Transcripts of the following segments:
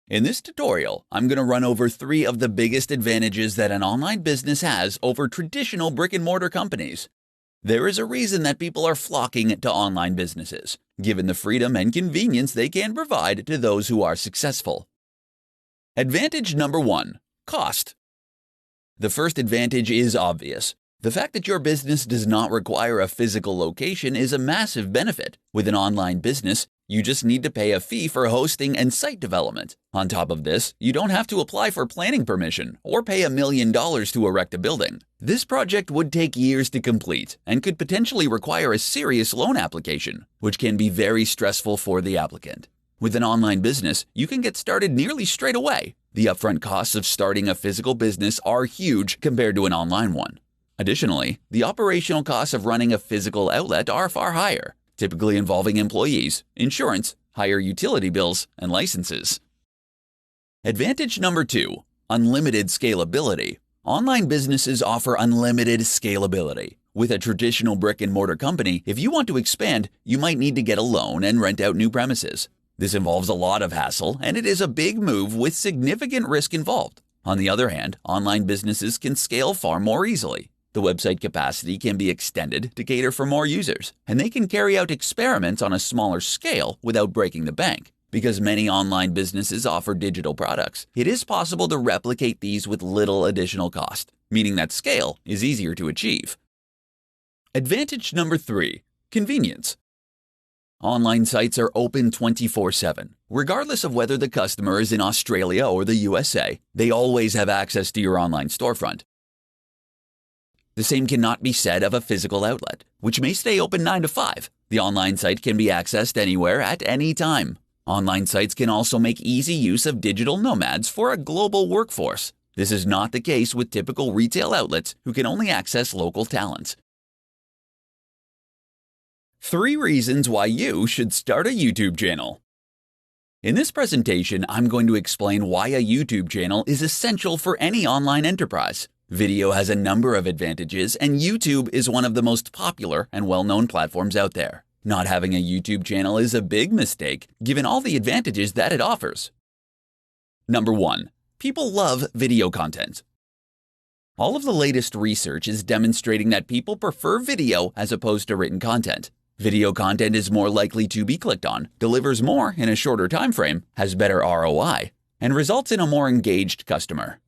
In this tutorial, I'm going to run over 3 of the biggest advantages that an online business has over traditional brick-and-mortar companies. There is a reason that people are flocking to online businesses, given the freedom and convenience they can provide to those who are successful. Advantage number 1: cost. The first advantage is obvious. The fact that your business does not require a physical location is a massive benefit. With an online business, you just need to pay a fee for hosting and site development. On top of this, you don't have to apply for planning permission or pay $1 million to erect a building. This project would take years to complete and could potentially require a serious loan application, which can be very stressful for the applicant. With an online business, you can get started nearly straight away. The upfront costs of starting a physical business are huge compared to an online one. Additionally, the operational costs of running a physical outlet are far higher, typically involving employees, insurance, higher utility bills, and licenses. Advantage number 2: unlimited scalability. Online businesses offer unlimited scalability. With a traditional brick-and-mortar company, if you want to expand, you might need to get a loan and rent out new premises. This involves a lot of hassle, and it is a big move with significant risk involved. On the other hand, online businesses can scale far more easily. The website capacity can be extended to cater for more users, and they can carry out experiments on a smaller scale without breaking the bank. Because many online businesses offer digital products, it is possible to replicate these with little additional cost, meaning that scale is easier to achieve. Advantage number 3: convenience. Online sites are open 24/7. Regardless of whether the customer is in Australia or the USA, they always have access to your online storefront. The same cannot be said of a physical outlet, which may stay open 9 to 5. The online site can be accessed anywhere at any time. Online sites can also make easy use of digital nomads for a global workforce. This is not the case with typical retail outlets who can only access local talents. 3 reasons why you should start a YouTube channel. In this presentation, I'm going to explain why a YouTube channel is essential for any online enterprise. Video has a number of advantages, and YouTube is one of the most popular and well-known platforms out there. Not having a YouTube channel is a big mistake, given all the advantages that it offers. Number 1. People love video content. All of the latest research is demonstrating that people prefer video as opposed to written content. Video content is more likely to be clicked on, delivers more in a shorter time frame, has better ROI, and results in a more engaged customer.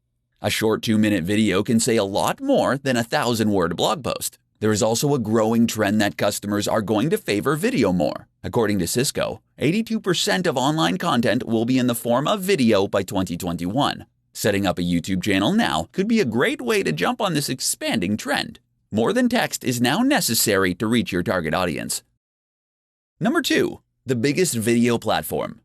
A short 2-minute video can say a lot more than a 1,000-word blog post. There is also a growing trend that customers are going to favor video more. According to Cisco, 82% of online content will be in the form of video by 2021. Setting up a YouTube channel now could be a great way to jump on this expanding trend. More than text is now necessary to reach your target audience. Number 2. The biggest video platform.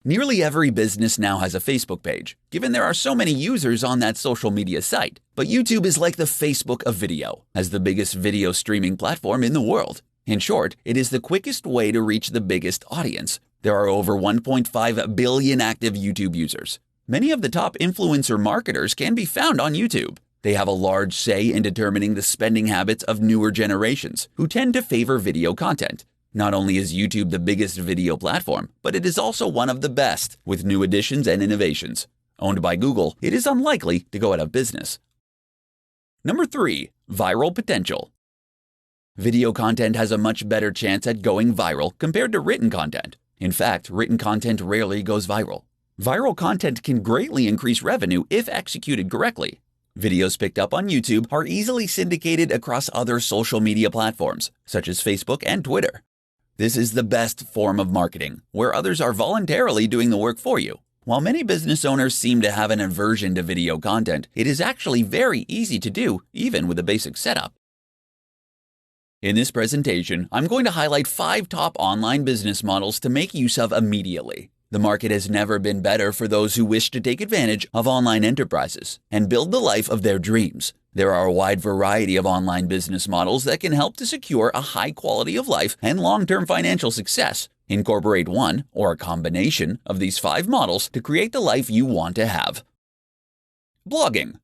Nearly every business now has a Facebook page, given there are so many users on that social media site. But YouTube is like the Facebook of video, as the biggest video streaming platform in the world. In short, it is the quickest way to reach the biggest audience. There are over 1.5 billion active YouTube users. Many of the top influencer marketers can be found on YouTube. They have a large say in determining the spending habits of newer generations, who tend to favor video content. Not only is YouTube the biggest video platform, but it is also one of the best, with new additions and innovations. Owned by Google, it is unlikely to go out of business. Number 3. Viral potential. Video content has a much better chance at going viral compared to written content. In fact, written content rarely goes viral. Viral content can greatly increase revenue if executed correctly. Videos picked up on YouTube are easily syndicated across other social media platforms, such as Facebook and Twitter. This is the best form of marketing, where others are voluntarily doing the work for you. While many business owners seem to have an aversion to video content, it is actually very easy to do, even with a basic setup. In this presentation, I'm going to highlight 5 top online business models to make use of immediately. The market has never been better for those who wish to take advantage of online enterprises and build the life of their dreams. There are a wide variety of online business models that can help to secure a high quality of life and long-term financial success. Incorporate one or a combination of these 5 models to create the life you want to have. Blogging.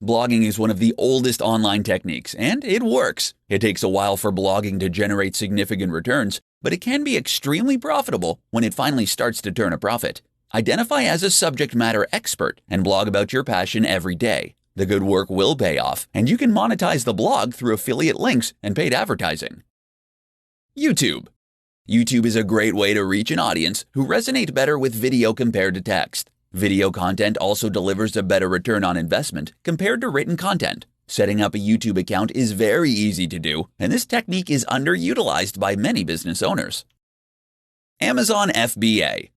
Blogging is one of the oldest online techniques, and it works. It takes a while for blogging to generate significant returns, but it can be extremely profitable when it finally starts to turn a profit. Identify as a subject matter expert and blog about your passion every day. The good work will pay off, and you can monetize the blog through affiliate links and paid advertising. YouTube. YouTube is a great way to reach an audience who resonate better with video compared to text. Video content also delivers a better return on investment compared to written content. Setting up a YouTube account is very easy to do, and this technique is underutilized by many business owners. Amazon FBA.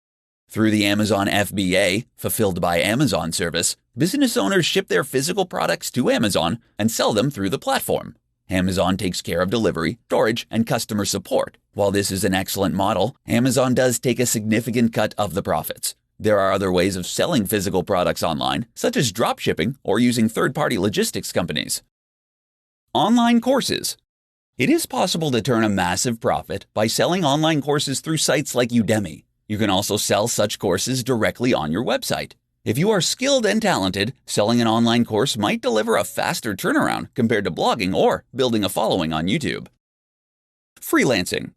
Through the Amazon FBA, Fulfilled by Amazon service, business owners ship their physical products to Amazon and sell them through the platform. Amazon takes care of delivery, storage, and customer support. While this is an excellent model, Amazon does take a significant cut of the profits. There are other ways of selling physical products online, such as dropshipping or using third-party logistics companies. Online courses. It is possible to turn a massive profit by selling online courses through sites like Udemy. You can also sell such courses directly on your website. If you are skilled and talented, selling an online course might deliver a faster turnaround compared to blogging or building a following on YouTube. Freelancing.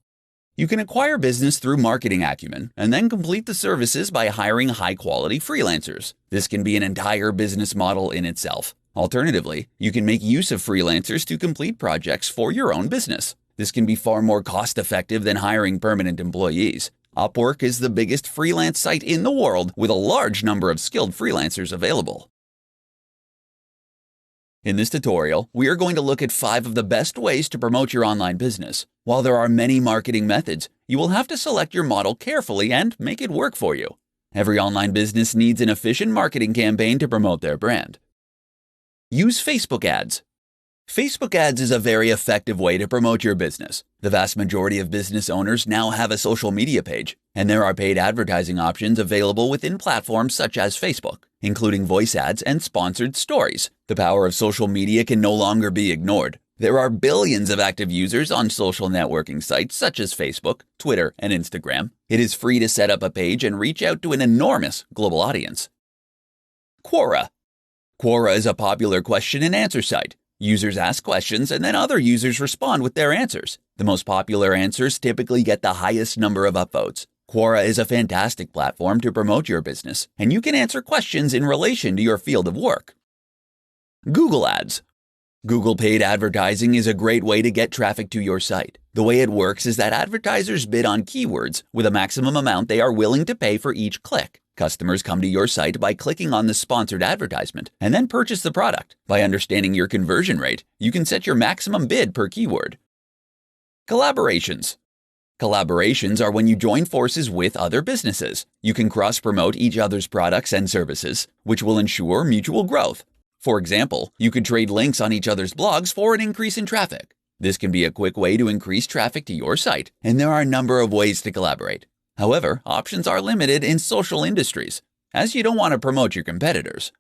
You can acquire business through marketing acumen and then complete the services by hiring high-quality freelancers. This can be an entire business model in itself. Alternatively, you can make use of freelancers to complete projects for your own business. This can be far more cost-effective than hiring permanent employees. Upwork is the biggest freelance site in the world with a large number of skilled freelancers available. In this tutorial, we are going to look at 5 of the best ways to promote your online business. While there are many marketing methods, you will have to select your model carefully and make it work for you. Every online business needs an efficient marketing campaign to promote their brand. Use Facebook ads. Facebook ads is a very effective way to promote your business. The vast majority of business owners now have a social media page, and there are paid advertising options available within platforms such as Facebook, including voice ads and sponsored stories. The power of social media can no longer be ignored. There are billions of active users on social networking sites such as Facebook, Twitter, and Instagram. It is free to set up a page and reach out to an enormous global audience. Quora. Quora is a popular question and answer site. Users ask questions and then other users respond with their answers. The most popular answers typically get the highest number of upvotes. Quora is a fantastic platform to promote your business, and you can answer questions in relation to your field of work. Google Ads. Google paid advertising is a great way to get traffic to your site. The way it works is that advertisers bid on keywords with a maximum amount they are willing to pay for each click. Customers come to your site by clicking on the sponsored advertisement and then purchase the product. By understanding your conversion rate, you can set your maximum bid per keyword. Collaborations. Collaborations are when you join forces with other businesses. You can cross-promote each other's products and services, which will ensure mutual growth. For example, you could trade links on each other's blogs for an increase in traffic. This can be a quick way to increase traffic to your site, and there are a number of ways to collaborate. However, options are limited in social industries, as you don't want to promote your competitors.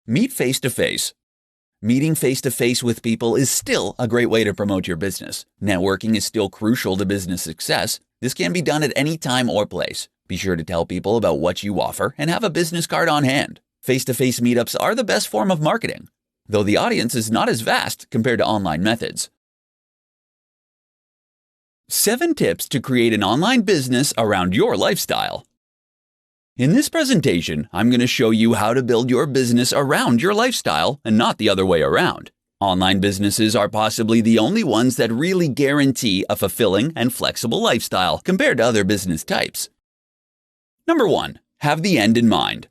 Meet face-to-face. Meeting face-to-face with people is still a great way to promote your business. Networking is still crucial to business success. This can be done at any time or place. Be sure to tell people about what you offer and have a business card on hand. Face-to-face meetups are the best form of marketing, though the audience is not as vast compared to online methods. 7 tips to create an online business around your lifestyle. In this presentation, I'm going to show you how to build your business around your lifestyle and not the other way around. Online businesses are possibly the only ones that really guarantee a fulfilling and flexible lifestyle compared to other business types. Number 1. Have the end in mind.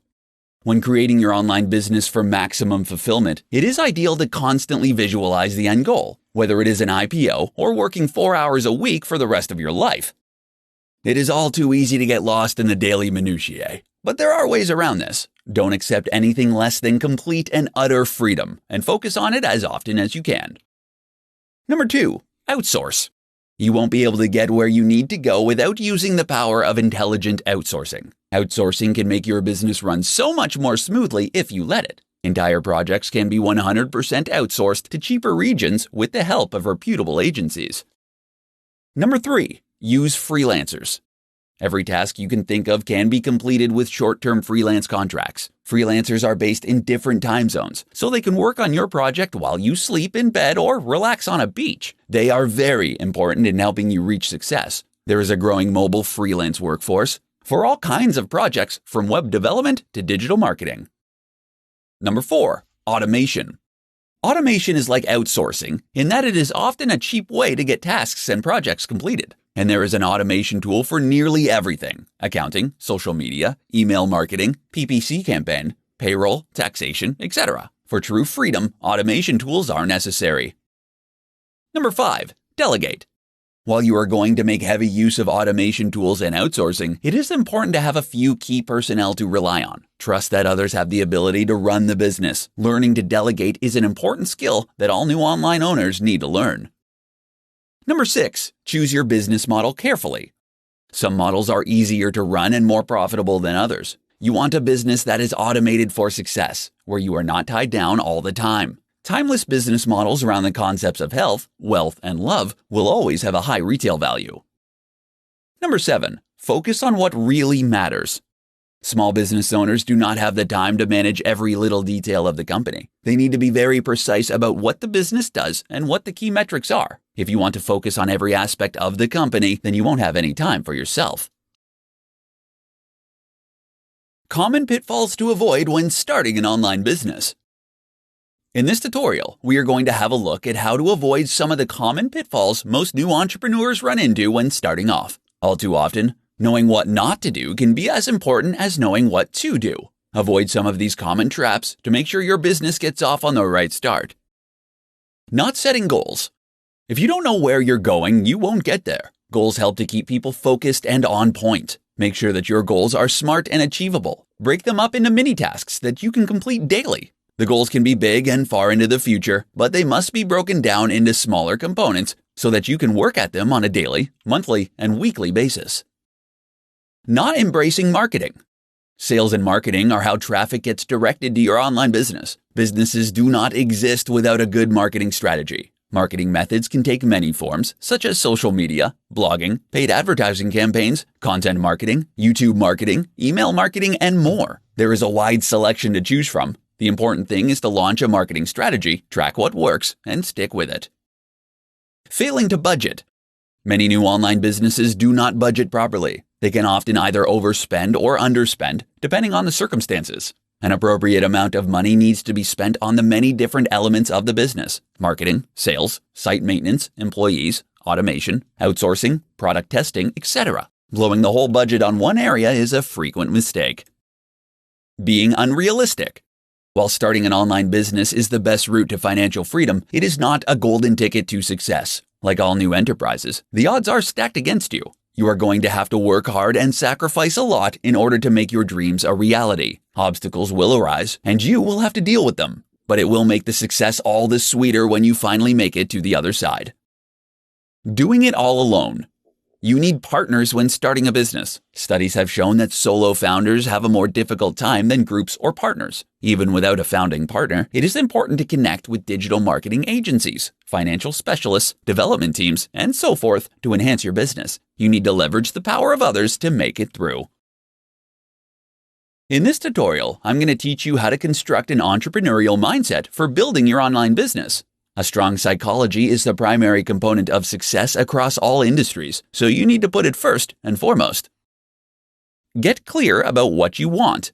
When creating your online business for maximum fulfillment, it is ideal to constantly visualize the end goal, whether it is an IPO or working 4 hours a week for the rest of your life. It is all too easy to get lost in the daily minutiae, but there are ways around this. Don't accept anything less than complete and utter freedom, and focus on it as often as you can. Number 2. Outsource. You won't be able to get where you need to go without using the power of intelligent outsourcing. Outsourcing can make your business run so much more smoothly if you let it. Entire projects can be 100% outsourced to cheaper regions with the help of reputable agencies. Number 3. Use freelancers. Every task you can think of can be completed with short-term freelance contracts. Freelancers are based in different time zones, so they can work on your project while you sleep in bed or relax on a beach. They are very important in helping you reach success. There is a growing mobile freelance workforce. for all kinds of projects from web development to digital marketing. Number 4, automation. Automation is like outsourcing in that it is often a cheap way to get tasks and projects completed. And there is an automation tool for nearly everything: accounting, social media, email marketing, PPC campaign, payroll, taxation, etc. For true freedom, automation tools are necessary. Number 5, delegate. While you are going to make heavy use of automation tools and outsourcing, it is important to have a few key personnel to rely on. Trust that others have the ability to run the business. Learning to delegate is an important skill that all new online owners need to learn. Number 6, choose your business model carefully. Some models are easier to run and more profitable than others. You want a business that is automated for success, where you are not tied down all the time. Timeless business models around the concepts of health, wealth, and love will always have a high retail value. Number 7, focus on what really matters. Small business owners do not have the time to manage every little detail of the company. They need to be very precise about what the business does and what the key metrics are. If you want to focus on every aspect of the company, then you won't have any time for yourself. Common pitfalls to avoid when starting an online business. In this tutorial, we are going to have a look at how to avoid some of the common pitfalls most new entrepreneurs run into when starting off. All too often, knowing what not to do can be as important as knowing what to do. Avoid some of these common traps to make sure your business gets off on the right start. Not setting goals. If you don't know where you're going, you won't get there. Goals help to keep people focused and on point. Make sure that your goals are smart and achievable. Break them up into mini tasks that you can complete daily. The goals can be big and far into the future, but they must be broken down into smaller components so that you can work at them on a daily, monthly, and weekly basis. Not embracing marketing. Sales and marketing are how traffic gets directed to your online business. Businesses do not exist without a good marketing strategy. Marketing methods can take many forms, such as social media, blogging, paid advertising campaigns, content marketing, YouTube marketing, email marketing, and more. There is a wide selection to choose from. The important thing is to launch a marketing strategy, track what works, and stick with it. Failing to budget. Many new online businesses do not budget properly. They can often either overspend or underspend, depending on the circumstances. An appropriate amount of money needs to be spent on the many different elements of the business: marketing, sales, site maintenance, employees, automation, outsourcing, product testing, etc. Blowing the whole budget on one area is a frequent mistake. Being unrealistic. While starting an online business is the best route to financial freedom, it is not a golden ticket to success. Like all new enterprises, the odds are stacked against you. You are going to have to work hard and sacrifice a lot in order to make your dreams a reality. Obstacles will arise, and you will have to deal with them. But it will make the success all the sweeter when you finally make it to the other side. Doing it all alone. You need partners when starting a business. Studies have shown that solo founders have a more difficult time than groups or partners. Even without a founding partner, it is important to connect with digital marketing agencies, financial specialists, development teams, and so forth to enhance your business. You need to leverage the power of others to make it through. In this tutorial, I'm going to teach you how to construct an entrepreneurial mindset for building your online business. A strong psychology is the primary component of success across all industries, so you need to put it first and foremost. Get clear about what you want.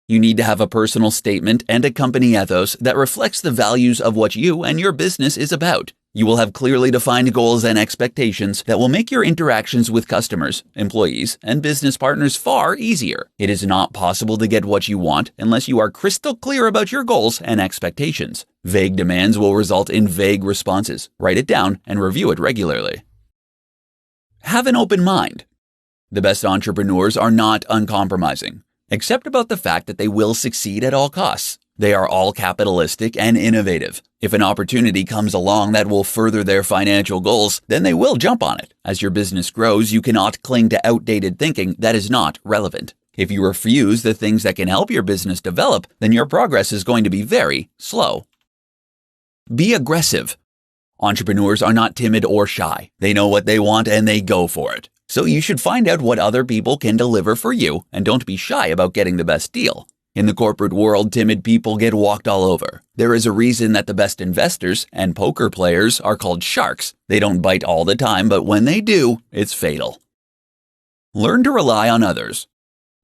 You need to have a personal statement and a company ethos that reflects the values of what you and your business is about. You will have clearly defined goals and expectations that will make your interactions with customers, employees, and business partners far easier. It is not possible to get what you want unless you are crystal clear about your goals and expectations. Vague demands will result in vague responses. Write it down and review it regularly. Have an open mind. The best entrepreneurs are not uncompromising, except about the fact that they will succeed at all costs. They are all capitalistic and innovative. If an opportunity comes along that will further their financial goals, then they will jump on it. As your business grows, you cannot cling to outdated thinking that is not relevant. If you refuse the things that can help your business develop, then your progress is going to be very slow. Be aggressive. Entrepreneurs are not timid or shy. They know what they want and they go for it. So you should find out what other people can deliver for you and don't be shy about getting the best deal. In the corporate world, timid people get walked all over. There is a reason that the best investors and poker players are called sharks. They don't bite all the time, but when they do, it's fatal. Learn to rely on others.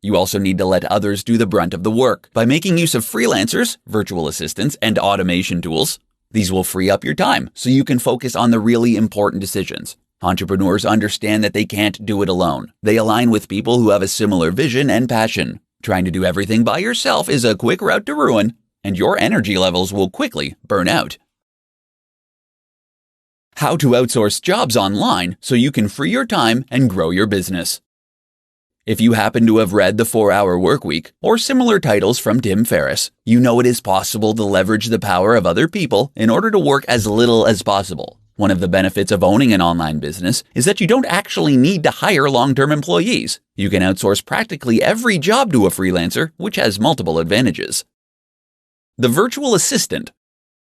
You also need to let others do the brunt of the work by making use of freelancers, virtual assistants, and automation tools. These will free up your time so you can focus on the really important decisions. Entrepreneurs understand that they can't do it alone. They align with people who have a similar vision and passion. Trying to do everything by yourself is a quick route to ruin, and your energy levels will quickly burn out. How to outsource jobs online so you can free your time and grow your business. If you happen to have read The 4-Hour Workweek or similar titles from Tim Ferriss, you know it is possible to leverage the power of other people in order to work as little as possible. One of the benefits of owning an online business is that you don't actually need to hire long-term employees. You can outsource practically every job to a freelancer, which has multiple advantages. The virtual assistant.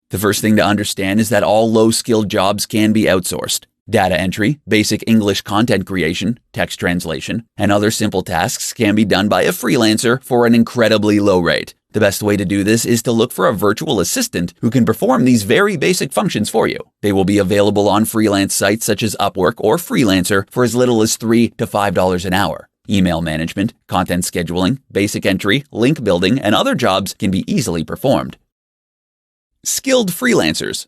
The first thing to understand is that all low-skilled jobs can be outsourced. Data entry, basic English content creation, text translation, and other simple tasks can be done by a freelancer for an incredibly low rate. The best way to do this is to look for a virtual assistant who can perform these very basic functions for you. They will be available on freelance sites such as Upwork or Freelancer for as little as $3 to $5 an hour. Email management, content scheduling, basic entry, link building, and other jobs can be easily performed. Skilled freelancers.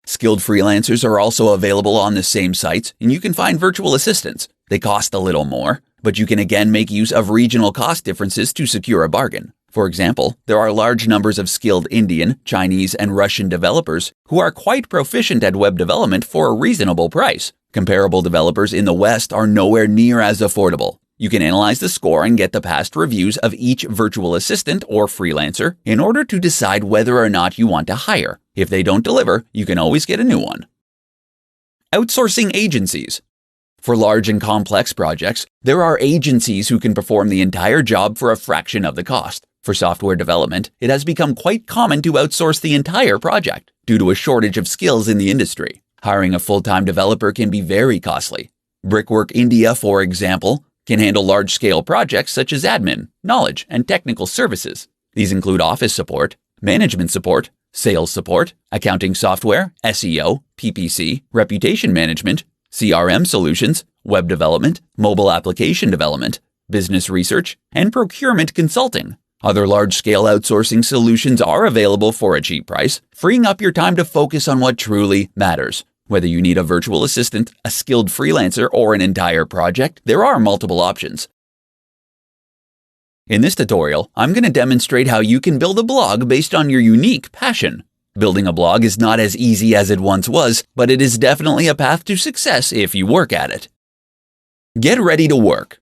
Skilled freelancers are also available on the same sites, and you can find virtual assistants. They cost a little more, but you can again make use of regional cost differences to secure a bargain. For example, there are large numbers of skilled Indian, Chinese, and Russian developers who are quite proficient at web development for a reasonable price. Comparable developers in the West are nowhere near as affordable. You can analyze the score and get the past reviews of each virtual assistant or freelancer in order to decide whether or not you want to hire. If they don't deliver, you can always get a new one. Outsourcing agencies. For large and complex projects, there are agencies who can perform the entire job for a fraction of the cost. For software development, it has become quite common to outsource the entire project due to a shortage of skills in the industry. Hiring a full-time developer can be very costly. Brickwork India, for example, can handle large-scale projects such as admin, knowledge, and technical services. These include office support, management support, sales support, accounting software, SEO, PPC, reputation management, CRM solutions, web development, mobile application development, business research, and procurement consulting. Other large-scale outsourcing solutions are available for a cheap price, freeing up your time to focus on what truly matters. Whether you need a virtual assistant, a skilled freelancer, or an entire project, there are multiple options. In this tutorial, I'm going to demonstrate how you can build a blog based on your unique passion. Building a blog is not as easy as it once was, but it is definitely a path to success if you work at it. Get ready to work.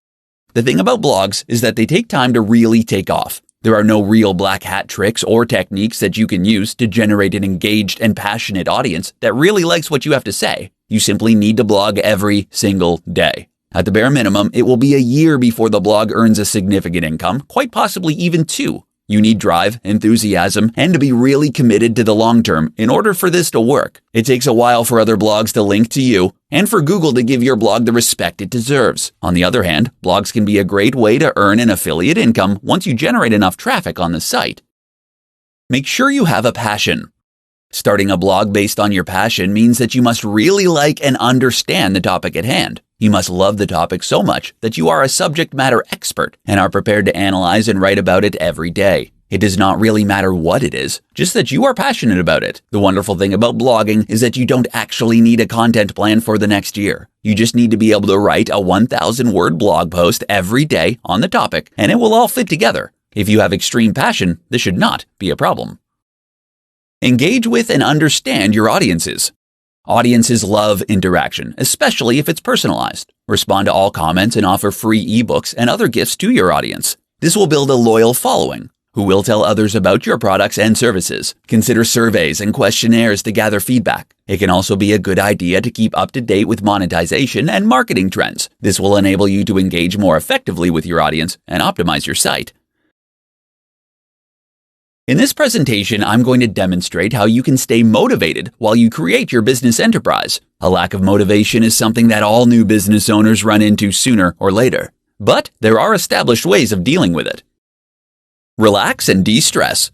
The thing about blogs is that they take time to really take off. There are no real black hat tricks or techniques that you can use to generate an engaged and passionate audience that really likes what you have to say. You simply need to blog every single day. At the bare minimum, it will be a year before the blog earns a significant income, quite possibly even 2. You need drive, enthusiasm, and to be really committed to the long term in order for this to work. It takes a while for other blogs to link to you and for Google to give your blog the respect it deserves. On the other hand, blogs can be a great way to earn an affiliate income once you generate enough traffic on the site. Make sure you have a passion. Starting a blog based on your passion means that you must really like and understand the topic at hand. You must love the topic so much that you are a subject matter expert and are prepared to analyze and write about it every day. It does not really matter what it is, just that you are passionate about it. The wonderful thing about blogging is that you don't actually need a content plan for the next year. You just need to be able to write a 1,000-word blog post every day on the topic, and it will all fit together. If you have extreme passion, this should not be a problem. Engage with and understand your audiences. Audiences love interaction, especially if it's personalized. Respond to all comments and offer free ebooks and other gifts to your audience. This will build a loyal following who will tell others about your products and services. Consider surveys and questionnaires to gather feedback. It can also be a good idea to keep up to date with monetization and marketing trends. This will enable you to engage more effectively with your audience and optimize your site. In this presentation, I'm going to demonstrate how you can stay motivated while you create your business enterprise. A lack of motivation is something that all new business owners run into sooner or later, but there are established ways of dealing with it. Relax and de-stress.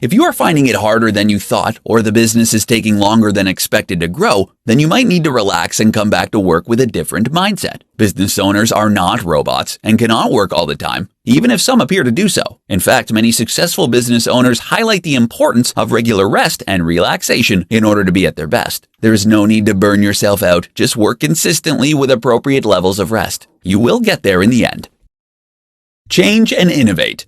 If you are finding it harder than you thought, or the business is taking longer than expected to grow, then you might need to relax and come back to work with a different mindset. Business owners are not robots and cannot work all the time, even if some appear to do so. In fact, many successful business owners highlight the importance of regular rest and relaxation in order to be at their best. There is no need to burn yourself out, just work consistently with appropriate levels of rest. You will get there in the end. Change and innovate.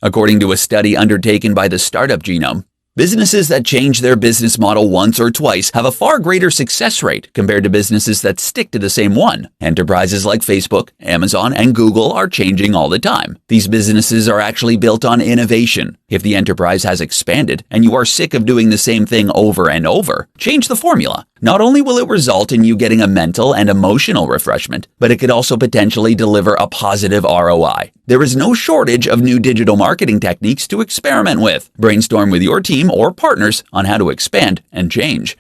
According to a study undertaken by the Startup Genome, businesses that change their business model once or twice have a far greater success rate compared to businesses that stick to the same one. Enterprises like Facebook, Amazon, and Google are changing all the time. These businesses are actually built on innovation. If the enterprise has expanded and you are sick of doing the same thing over and over, change the formula. Not only will it result in you getting a mental and emotional refreshment, but it could also potentially deliver a positive ROI. There is no shortage of new digital marketing techniques to experiment with. Brainstorm with your team or partners on how to expand and change.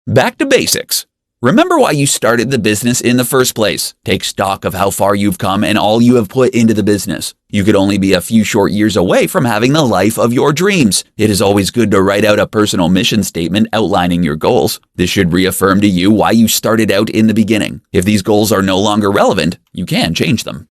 Back to basics. Remember why you started the business in the first place. Take stock of how far you've come and all you have put into the business. You could only be a few short years away from having the life of your dreams. It is always good to write out a personal mission statement outlining your goals. This should reaffirm to you why you started out in the beginning. If these goals are no longer relevant, you can change them.